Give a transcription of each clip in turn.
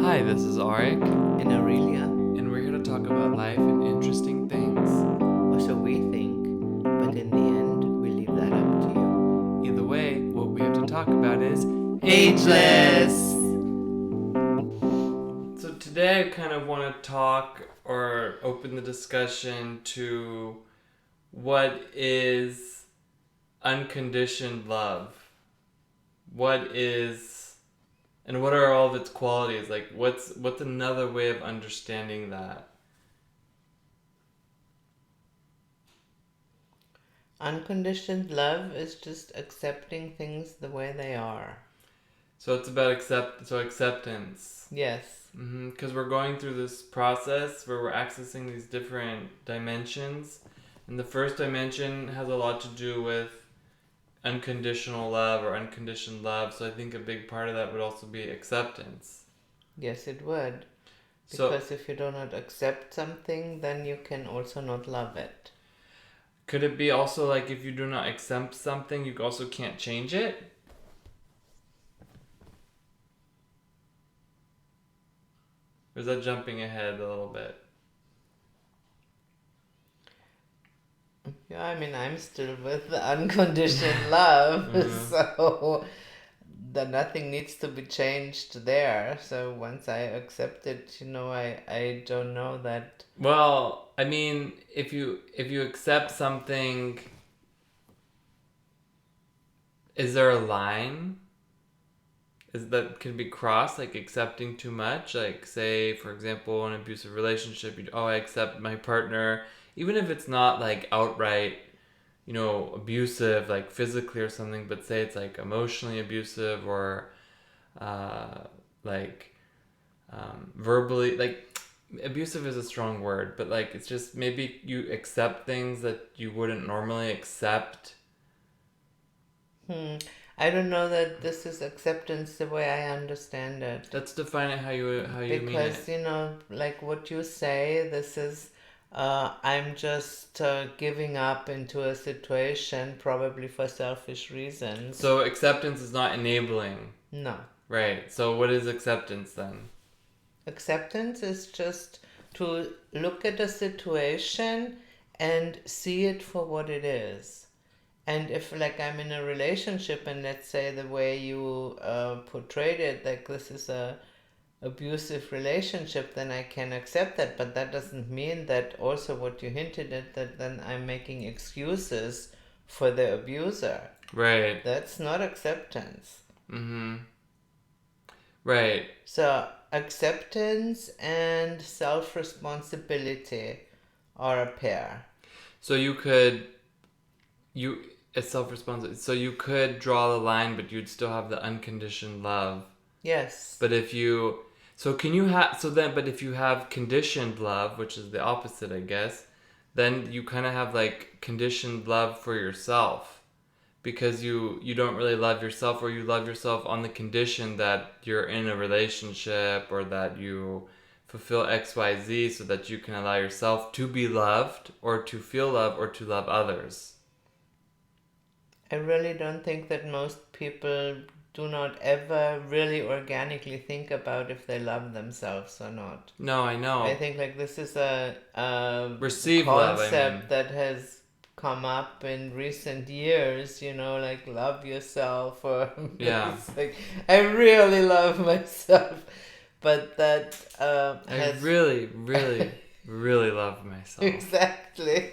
Hi, this is Arik, And Aurelia, and we're here to talk about life and interesting things. or so we think, but in the end, we leave that up to you. Either way, what we have to talk about is Ageless! So today I kind of want to talk or open the discussion to what is unconditioned love. What is and what are all of its qualities? Like what's another way of understanding that? Unconditioned love is just accepting things the way they are. So it's about acceptance. Yes. Because we're going through this process where we're accessing these different dimensions. And the first dimension has a lot to do with unconditional love or unconditioned love. So I think a big part of that would also be acceptance. Yes, it would. So Because if you do not accept something, then you can also not love it. could it be also like if you do not accept something, you also can't change it? Or is that jumping ahead a little bit? Yeah, I mean, I'm still with the unconditioned love, so nothing needs to be changed there. So once I accept it, I don't know that. Well, I mean, if you accept something, is there a line is that can be crossed, like accepting too much? Like, say for example, an abusive relationship, I accept my partner even if it's not like outright, abusive, like physically or something, but say it's like emotionally abusive or uh, like verbally, like abusive is a strong word, but like it's just maybe you accept things that you wouldn't normally accept. I don't know that this is acceptance the way I understand it. Let's define it how you mean Because, it. like what you say, this is, I'm just giving up into a situation, probably for selfish reasons. So acceptance is not enabling. No. Right. So what is acceptance then? Acceptance is just to look at a situation and see it for what it is. And if, like, I'm in a relationship and let's say the way you portrayed it, like this is a abusive relationship, then I can accept that. But that doesn't mean that also what you hinted at, that then I'm making excuses for the abuser. Right. That's not acceptance. Mm-hmm. Right. So acceptance and self-responsibility are a pair. So you it's self-responsible. So you could draw the line, but you'd still have the unconditioned love. Yes. But if you so can you have so then but if you have conditioned love, which is the opposite, I guess, then you kind of have like conditioned love for yourself, because you don't really love yourself, or you love yourself on the condition that you're in a relationship or that you fulfill XYZ so that you can allow yourself to be loved or to feel love or to love others. I really don't think that most people do not ever really organically think about if they love themselves or not. No, I I know. think like this is a Receive love, I mean. concept that has come up in recent years, like love yourself, or Yeah. it's like I really love myself, but that I has really, really, really love myself. exactly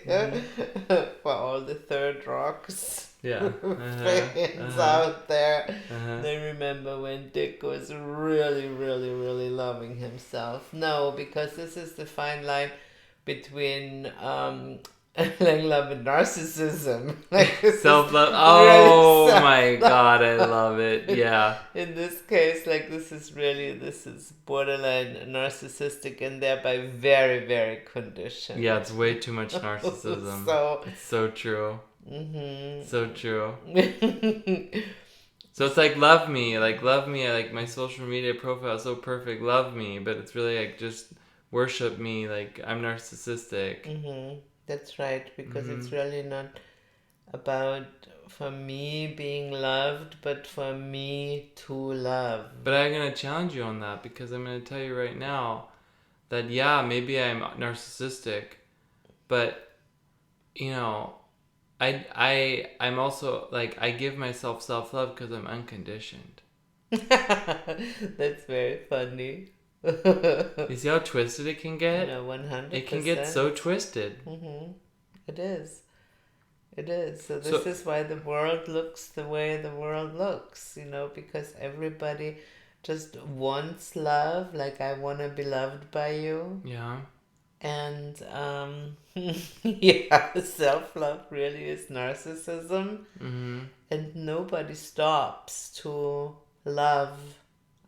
for all the third rocks. Yeah. Fans out there. Uh-huh. They remember when Dick was really, really, really loving himself. No, because this is the fine line between like love and narcissism. Like this Self love. is Oh really my self-love. god, I love it. Yeah. In this case, like this is borderline narcissistic and thereby very, very conditioned. Yeah, it's way too much narcissism. So, It's so true. mm-hmm. So true. So it's like love me, like my social media profile is so perfect, love me, but it's really like just worship me, like I'm narcissistic. Mm-hmm. That's right, because it's really not about for me being loved, but for me to love. But I'm gonna challenge you on that because I'm gonna tell you right now that yeah, maybe I'm narcissistic, but you know, I'm also like I give myself self love because I'm unconditioned. That's very funny. You see how twisted it can get? No, It can get 100%. so twisted. It is. It is. So this So is why the world looks the way the world looks, because everybody just wants love, like I want to be loved by you. yeah, And yeah, self-love really is narcissism. mm-hmm. And nobody stops to love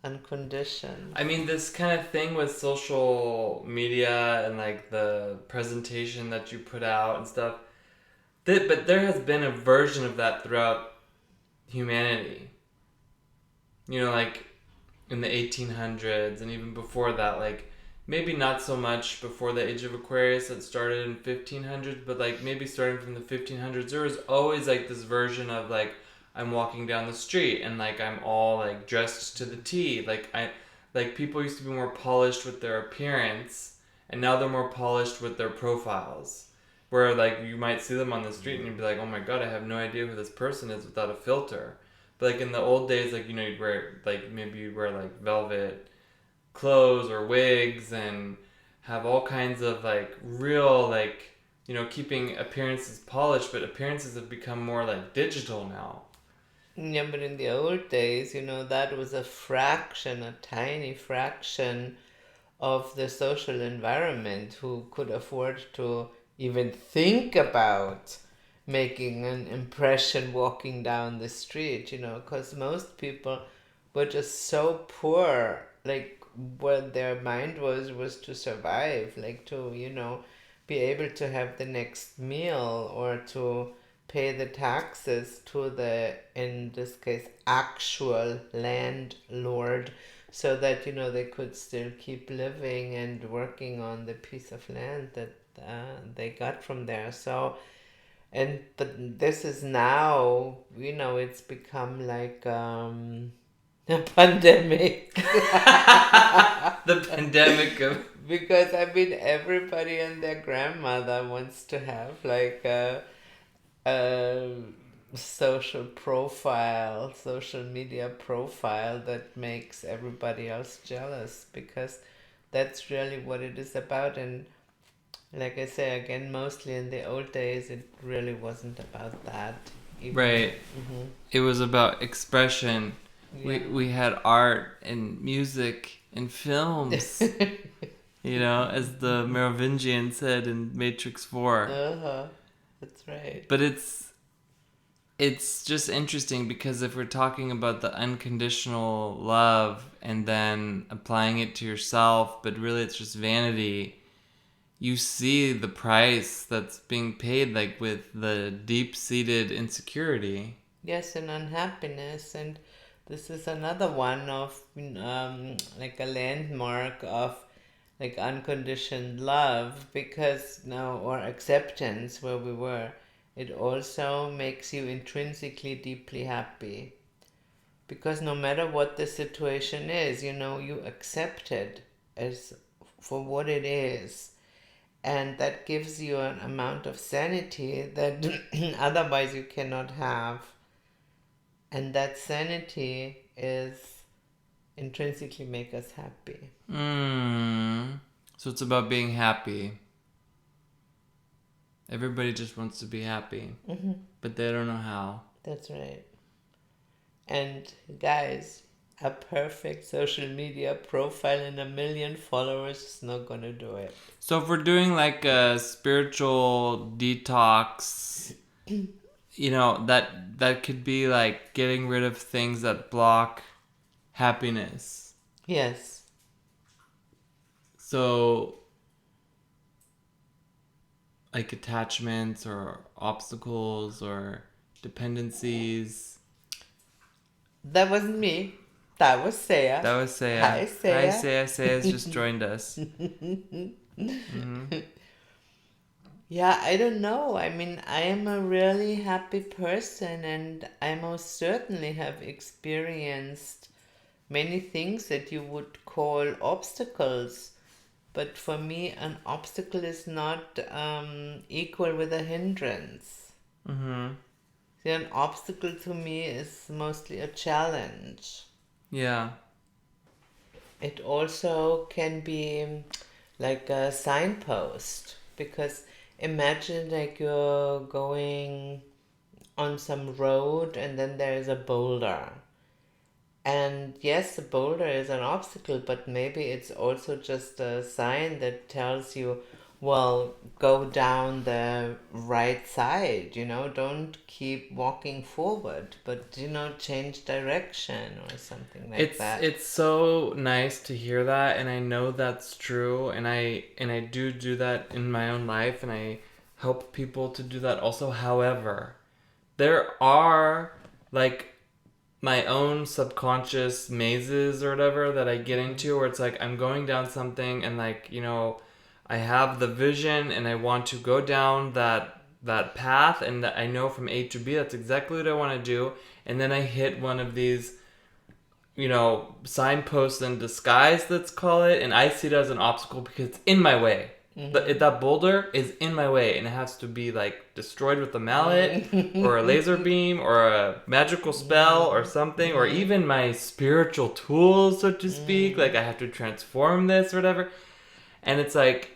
unconditioned. I mean, this kind of thing with social media and like the presentation that you put out and stuff. But there has been a version of that throughout humanity. You know, like in the 1800s and even before that, like maybe not so much before the age of Aquarius that started in 1500s, but like maybe starting from the 1500s, there was always like this version of like I'm walking down the street and like I'm all like dressed to the T. Like people used to be more polished with their appearance and now they're more polished with their profiles. Where like you might see them on the street and you'd be like, oh my god, I have no idea who this person is without a filter. But like in the old days, like you'd wear like maybe you'd wear like velvet clothes or wigs and have all kinds of like real like keeping appearances polished, but appearances have become more like digital now. Yeah, but in the old days, that was a fraction, a tiny fraction of the social environment who could afford to even think about making an impression walking down the street, because most people were just so poor. Like, what their mind was to survive, like to, be able to have the next meal or to pay the taxes to the, in this case, actual landlord, so that they could still keep living and working on the piece of land that they got from there. So, and but this is now, it's become like a pandemic. The pandemic of Because I mean, everybody and their grandmother wants to have like a social media profile that makes everybody else jealous, because that's really what it is about. And like I say again, mostly in the old days, it really wasn't about that. Even. right. It was about expression. Yeah. We had art and music and films. As the Merovingian said in Matrix 4. Uh-huh. That's right. But it's just interesting because if we're talking about the unconditional love and then applying it to yourself, but really it's just vanity, you see the price that's being paid, like with the deep-seated insecurity. Yes, and unhappiness, and this is another one of like a landmark of like unconditioned love, because now, or acceptance, where we were, it also makes you intrinsically deeply happy, because no matter what the situation is, you accept it as for what it is, and that gives you an amount of sanity that otherwise you cannot have. And that sanity is intrinsically make us happy. So it's about being happy. Everybody just wants to be happy, but they don't know how. That's right. And guys, a perfect social media profile and 1 million followers is not gonna do it. So if we're doing like a spiritual detox, that could be like getting rid of things that block happiness. Yes. So like attachments or obstacles or dependencies. That wasn't me. That was Saya. That was Saya. Hi, Saya. Hi, Saya. Saya's just joined us. Yeah, I don't know. I mean, I am a really happy person, and I most certainly have experienced many things that you would call obstacles. But for me, an obstacle is not equal with a hindrance. Mm-hmm. See, an obstacle to me is mostly a challenge. Yeah. It also can be like a signpost, because imagine like you're going on some road and then there is a boulder. And yes, the boulder is an obstacle, but maybe it's also just a sign that tells you, well, go down the right side, don't keep walking forward, but, change direction or something like that. It's so nice to hear that, and I know that's true, and I do that in my own life, and I help people to do that also. However, there are like my own subconscious mazes or whatever that I get into where it's like I'm going down something and like, I have the vision and I want to go down that path and that I know from A to B that's exactly what I want to do, and then I hit one of these signposts in disguise, let's call it, and I see it as an obstacle because it's in my way. That boulder is in my way, and it has to be like destroyed with a mallet, or a laser beam, or a magical spell, or something, or even my spiritual tools, so to speak. Like I have to transform this or whatever, and it's like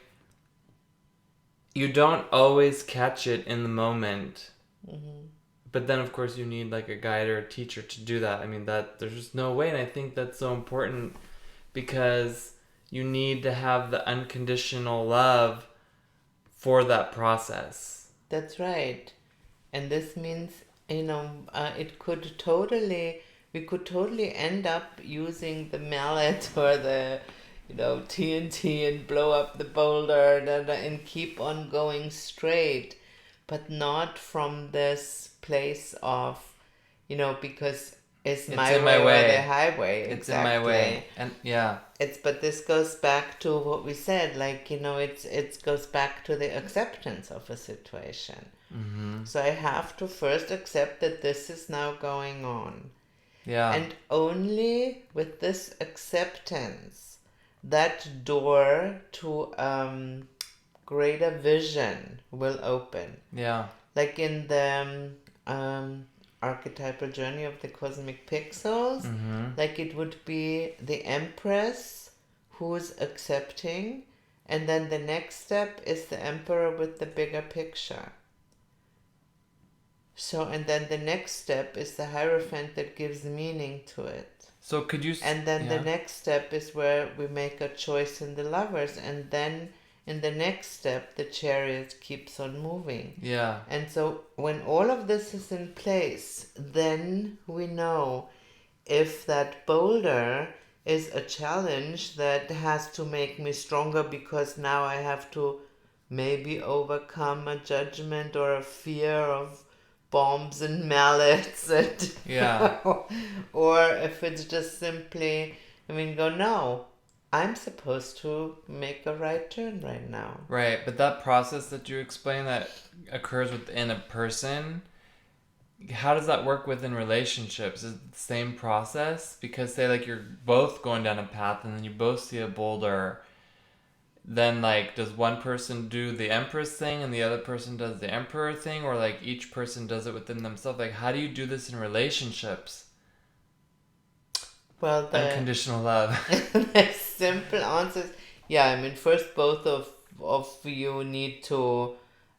you don't always catch it in the moment. But then, of course, you need like a guide or a teacher to do that. I mean, that there's just no way, and I think that's so important because you need to have the unconditional love for that process. That's right. And this means, it could totally, we could totally end up using the mallet or the, TNT and blow up the boulder and keep on going straight, but not from this place of, because it's It's my in my way or the way. highway. It's in my way. Exactly. And yeah. But this goes back to what we said, like, it goes back to the acceptance of a situation. Mm-hmm. So I have to first accept that this is now going on. Yeah. And only with this acceptance, that door to greater vision will open. Yeah. Like in the archetypal journey of the cosmic pixels, Mm-hmm. like it would be the empress who's accepting, and then the next step is the emperor with the bigger picture. So, and then the next step is the hierophant that gives meaning to it. So could you? And then the Yeah. next step is where we make a choice in the lovers. And then in the next step, the chariot keeps on moving. Yeah. And so when all of this is in place, then we know if that boulder is a challenge that has to make me stronger, because now I have to maybe overcome a judgment or a fear of bombs and mallets and Yeah. or if it's just simply, go, no, I'm supposed to make a right turn right now. Right. But that process that you explained that occurs within a person, how does that work within relationships? Is it the same process? Because say like you're both going down a path and then you both see a boulder, then like does one person do the empress thing and the other person does the emperor thing, or like each person does it within themselves? Like how do you do this in relationships? Well, Unconditional love. the simple answer is, yeah, first both of you need to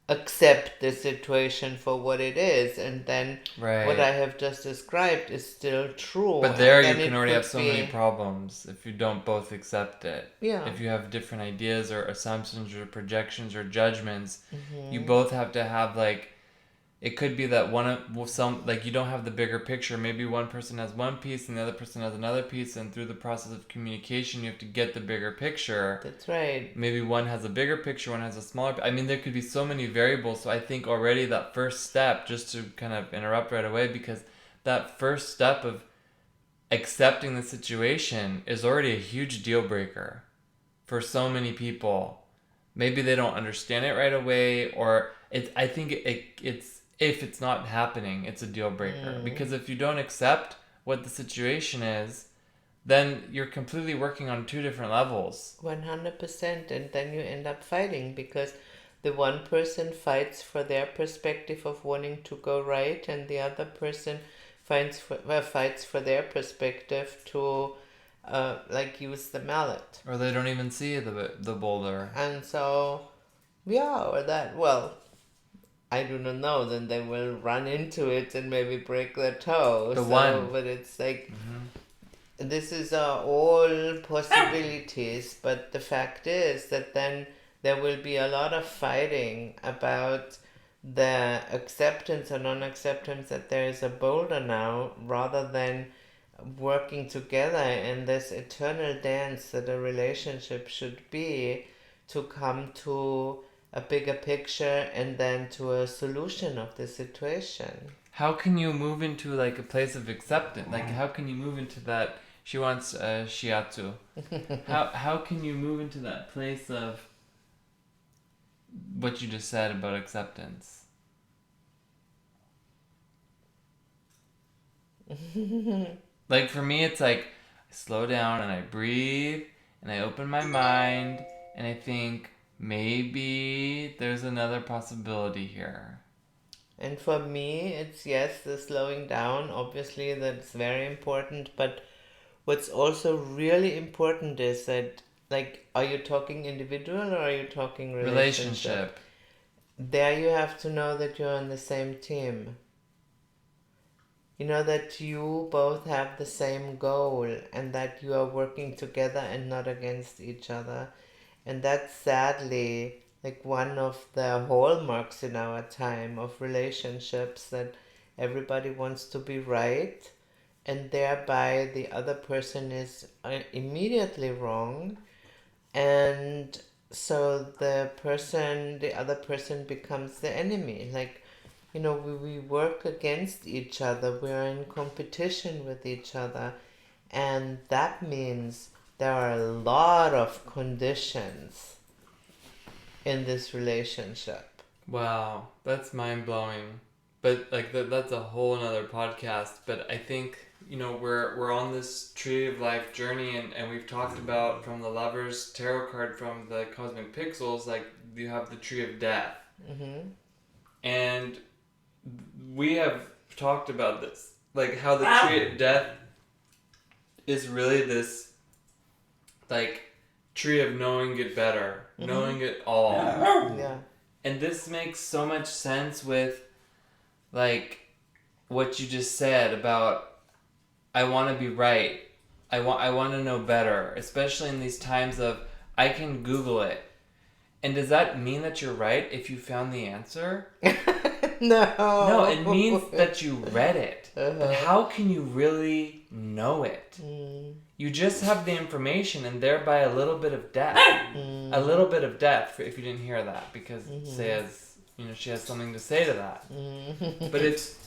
accept the situation for what it is, and then what I Right. have just described is still true. But And there you then can it already could have so many be, problems if you don't both accept it. yeah. If you have different ideas or assumptions or projections or judgments, you Mm-hmm. both have to have like it could be that one of well, some like you don't have the bigger picture. Maybe one person has one piece and the other person has another piece, and through the process of communication, you have to get the bigger picture. That's right. Maybe one has a bigger picture, one has a smaller. I mean, there could be so many variables. So I think already that first step, just to kind of interrupt right away, because that first step of accepting the situation is already a huge deal breaker for so many people. maybe they don't understand it right away, or I think it's if it's not happening, it's a deal breaker. Because if you don't accept what the situation is, then you're completely working on two different levels. 100%. And then you end up fighting because the one person fights for their perspective of wanting to go right, and the other person fights for their perspective to like use the mallet. Or they don't even see the boulder. And so, yeah, or that, well, I do not know, then they will run into it and maybe break their toe. But it's like, this is all possibilities, but the fact is that then there will be a lot of fighting about the acceptance or non-acceptance that there is a boulder now, rather than working together in this eternal dance that a relationship should be, to come to a bigger picture and then to a solution of the situation. How can you move into like a place of acceptance? Like how can you move into that? She wants shiatsu. How can you move into that place of what you just said about acceptance? Like for me, it's like I slow down and I breathe and I open my mind and I think maybe there's another possibility here. And for me, it's yes, the slowing down. Obviously, that's very important. But what's also really important is that, like, are you talking individual or are you talking relationship? There you have to know that you're on the same team. You know that you both have the same goal and that you are working together and not against each other. And that's sadly like one of the hallmarks in our time of relationships, that everybody wants to be right, and thereby the other person is immediately wrong. And so the other person becomes the enemy. Like, we work against each other, we are in competition with each other, and that means there are a lot of conditions in this relationship. Wow, that's mind blowing. But like that's a whole another podcast. But I think we're on this tree of life journey, and we've talked about from the Lovers tarot card from the Cosmic Pixels, like you have the tree of death, and we have talked about this, like how the tree of death is really this like tree of knowing it better, knowing it all. Yeah. And this makes so much sense with like what you just said about I want to be right. I want to know better, especially in these times of I can Google it. And does that mean that you're right if you found the answer? No. No, it means that you read it. But how can you really know it? You just have the information and thereby a little bit of depth. A little bit of depth, if you didn't hear that, because she has something to say to that. But it's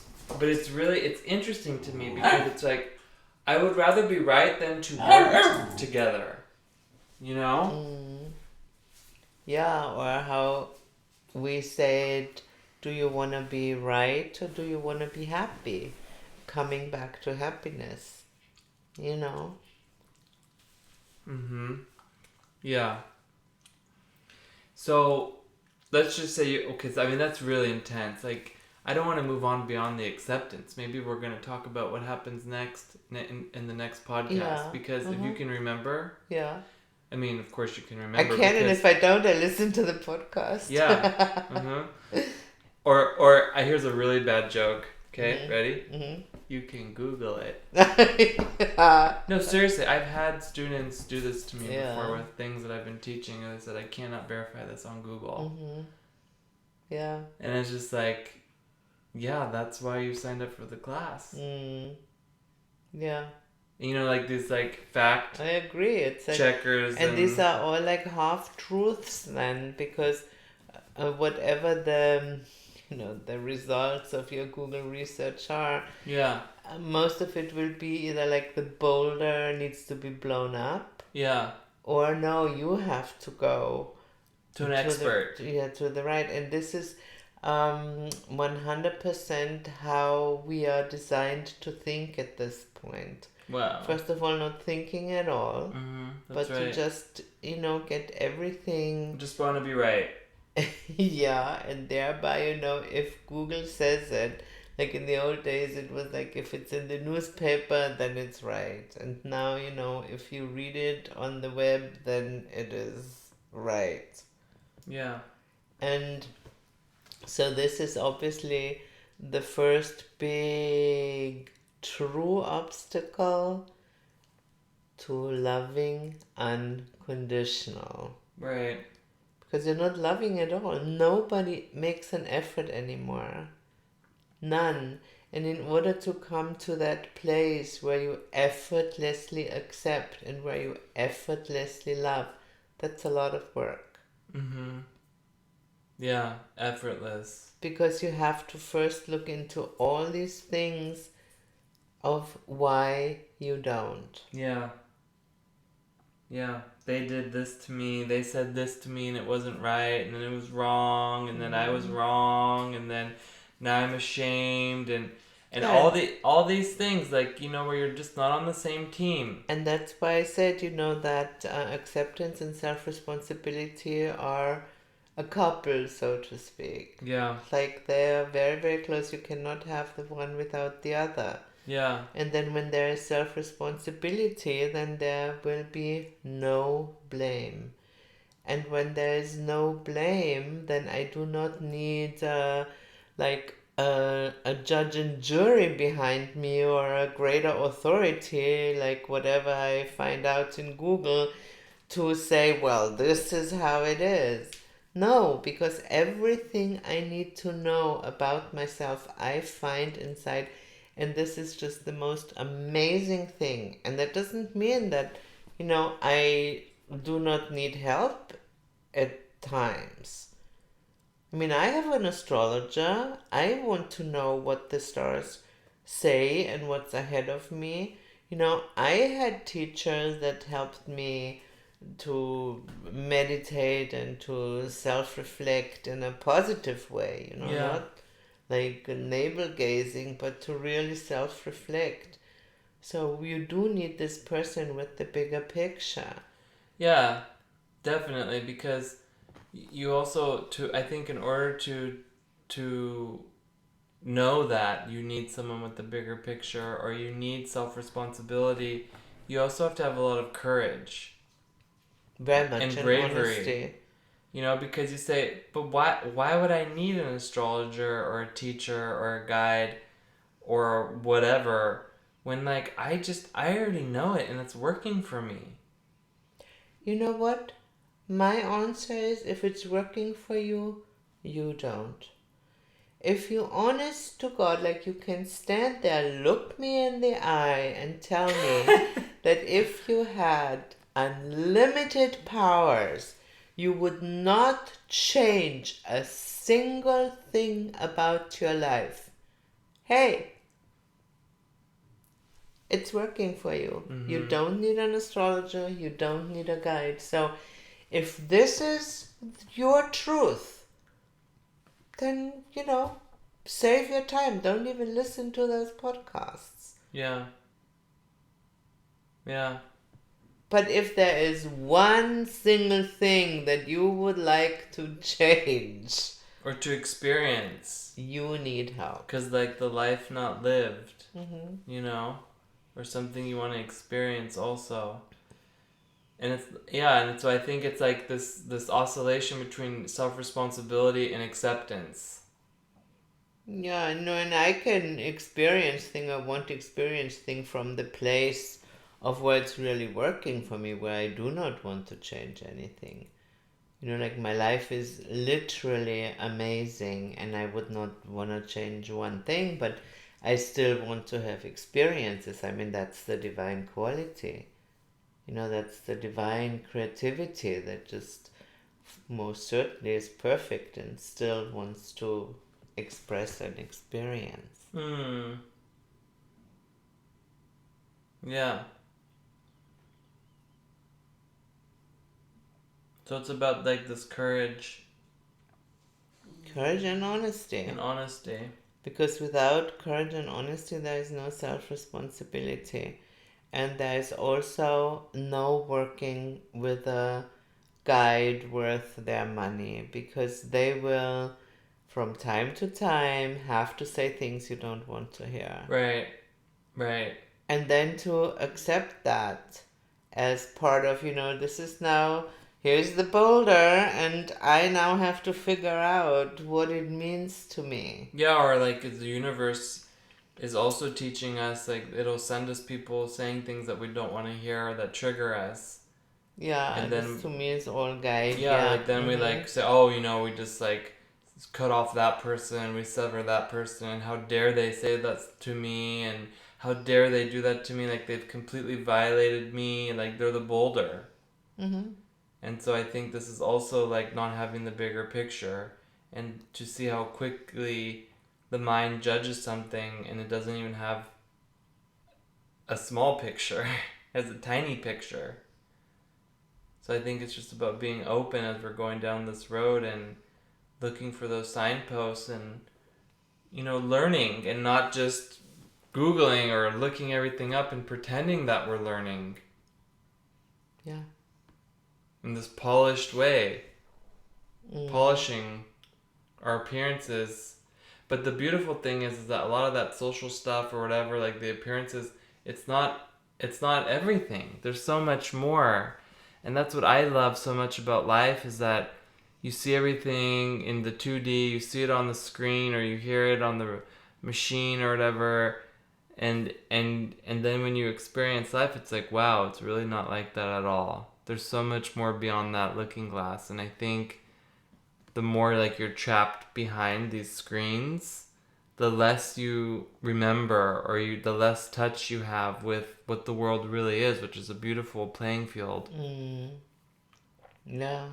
really, it's interesting to me because it's like, I would rather be right than to work together. You know? Yeah, or how we said, do you want to be right or do you want to be happy? Coming back to happiness, Yeah. So, let's just say, okay, I mean, that's really intense. Like, I don't want to move on beyond the acceptance. Maybe we're going to talk about what happens next in the next podcast. Because if you can remember... Yeah. I mean, of course you can remember. I can, and if I don't, I listen to the podcast. Yeah. Or here's a really bad joke. Okay, ready? You can Google it. No, seriously, I've had students do this to me before with things that I've been teaching, and they said I cannot verify this on Google. Yeah. And it's just like, yeah, that's why you signed up for the class. Yeah. Like these like fact. I agree. It's like, checkers, and these are all like half truths then, because whatever the results of your Google research are, most of it will be either like the boulder needs to be blown up, or no, you have to go To an to the expert. yeah, to the right. And this is 100% how we are designed to think at this point. Wow. First of all, not thinking at all, That's but to right. just, get everything. Just want to be right. Yeah, and thereby, if Google says it, like in the old days, it was like if it's in the newspaper, then it's right. And now, if you read it on the web, then it is right. Yeah. And so this is obviously the first big true obstacle to loving unconditional. Right. Because you're not loving at all. Nobody makes an effort anymore. None. And in order to come to that place where you effortlessly accept and where you effortlessly love, that's a lot of work. Yeah. Effortless. Because you have to first look into all these things of why you don't. Yeah. Yeah. They did this to me. They said this to me and it wasn't right. And then it was wrong. And then I was wrong. And then now I'm ashamed. And Yeah, all these things, like, where you're just not on the same team. and that's why I said, that acceptance and self responsibility are a couple, so to speak. Yeah. Like they're very, very close. You cannot have the one without the other. Yeah. And then when there is self responsibility, then there will be no blame. And when there is no blame, then I do not need a judge and jury behind me or a greater authority, like whatever I find out in Google, to say, well, this is how it is. No, because everything I need to know about myself, I find inside. And this is just the most amazing thing. And that doesn't mean that, I do not need help at times. I mean, I have an astrologer. I want to know what the stars say and what's ahead of me. I had teachers that helped me to meditate and to self reflect in a positive way, Yeah. not like navel gazing, but to really self reflect. So you do need this person with the bigger picture. Yeah. Definitely, because you also I think in order to know that you need someone with the bigger picture or you need self-responsibility, you also have to have a lot of courage Very much and in bravery. honesty. Because you say, but why would I need an astrologer or a teacher or a guide or whatever when, like, I already know it and it's working for me. You know what? My answer is if it's working for you, you don't. If you honest to God, like you can stand there, look me in the eye and tell me that if you had unlimited powers, you would not change a single thing about your life. Hey, it's working for you. You don't need an astrologer, you don't need a guide. So if this is your truth, then, save your time. Don't even listen to those podcasts. Yeah. Yeah. But if there is one single thing that you would like to change, Or to experience. you need help. Because, like, the life not lived, or something you want to experience also. And so I think it's like this oscillation between self-responsibility and acceptance. Yeah, no, and I can experience thing. I want to experience thing from the place of where it's really working for me, where I do not want to change anything. Like my life is literally amazing, and I would not want to change one thing, but I still want to have experiences. I mean, that's the divine quality. That's the divine creativity that just most certainly is perfect and still wants to express an experience. Yeah. So it's about like this courage Courage and honesty. and honesty. Because without courage and honesty, there is no self-responsibility. And there is also no working with a guide worth their money, because they will, from time to time, have to say things you don't want to hear. Right. Right. And then to accept that as part of, this is now, here's the boulder, and I now have to figure out what it means to me. Yeah, or like the universe is also teaching us, like it'll send us people saying things that we don't want to hear or that trigger us. Yeah, And this then to me is all guide. yeah, Yeah. like then we like say, oh, we just like cut off that person, we sever that person, and how dare they say that to me, and how dare they do that to me, like they've completely violated me, like they're the boulder. Mm-hmm. And so I think this is also like not having the bigger picture, and to see how quickly the mind judges something and it doesn't even have a small picture, it has a tiny picture. So I think it's just about being open as we're going down this road and looking for those signposts and, learning and not just Googling or looking everything up and pretending that we're learning Yeah. in this polished way, Mm. polishing our appearances. But the beautiful thing is that a lot of that social stuff or whatever, like the appearances, it's not everything. There's so much more. And that's what I love so much about life, is that you see everything in the 2D, you see it on the screen or you hear it on the machine or whatever, and then when you experience life, it's like, wow, it's really not like that at all. There's so much more beyond that looking glass. And I think the more like you're trapped behind these screens, the less you remember, or the less touch you have with what the world really is, which is a beautiful playing field. Mm. Yeah.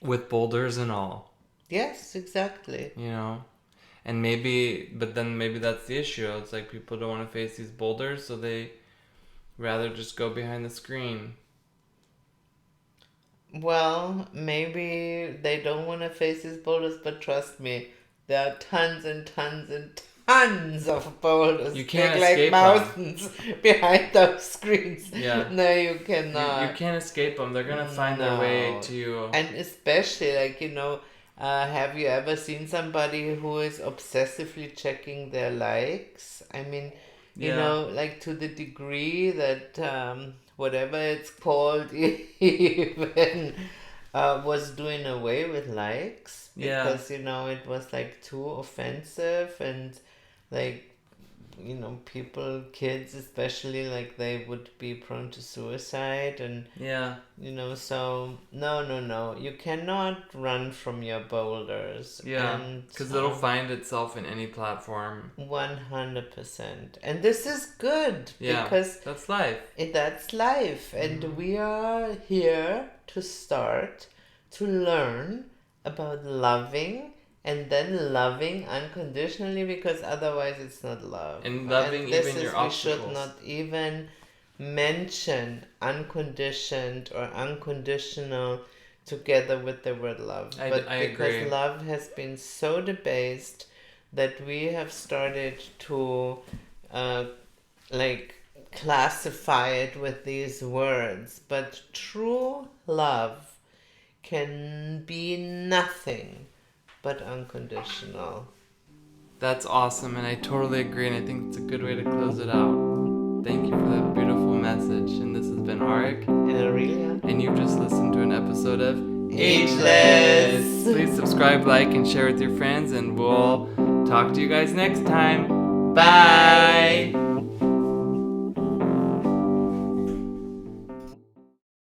With boulders and all. Yes, exactly. And but then maybe that's the issue. It's like people don't want to face these boulders, so they rather just go behind the screen. Well, maybe they don't want to face these boulders, but trust me, there are tons and tons and tons of boulders, You can't big like escape mountains, behind those screens. Yeah. No, you cannot. You can't escape them. They're gonna find their way to you. And especially, like, have you ever seen somebody who is obsessively checking their likes? I mean, like to the degree that whatever it's called even was doing away with likes. Yeah. Because, it was like too offensive, and like, kids especially, like they would be prone to suicide, and Yeah. so no, you cannot run from your boulders. Yeah. Because it'll find itself in any platform. 100%. And this is good. Yeah. Because that's life. That's life. And we are here to start to learn about loving, and then loving unconditionally, because otherwise it's not love. And loving even your obstacles. We should not even mention unconditioned or unconditional together with the word love. I because agree. love has been so debased that we have started to classify it with these words. But true love can be nothing but unconditional. That's awesome, and I totally agree, and I think it's a good way to close it out. Thank you for that beautiful message, and this has been Arik And Aurelia. And you've just listened to an episode of Ageless. Please subscribe, like, and share with your friends, and we'll talk to you guys next time. Bye!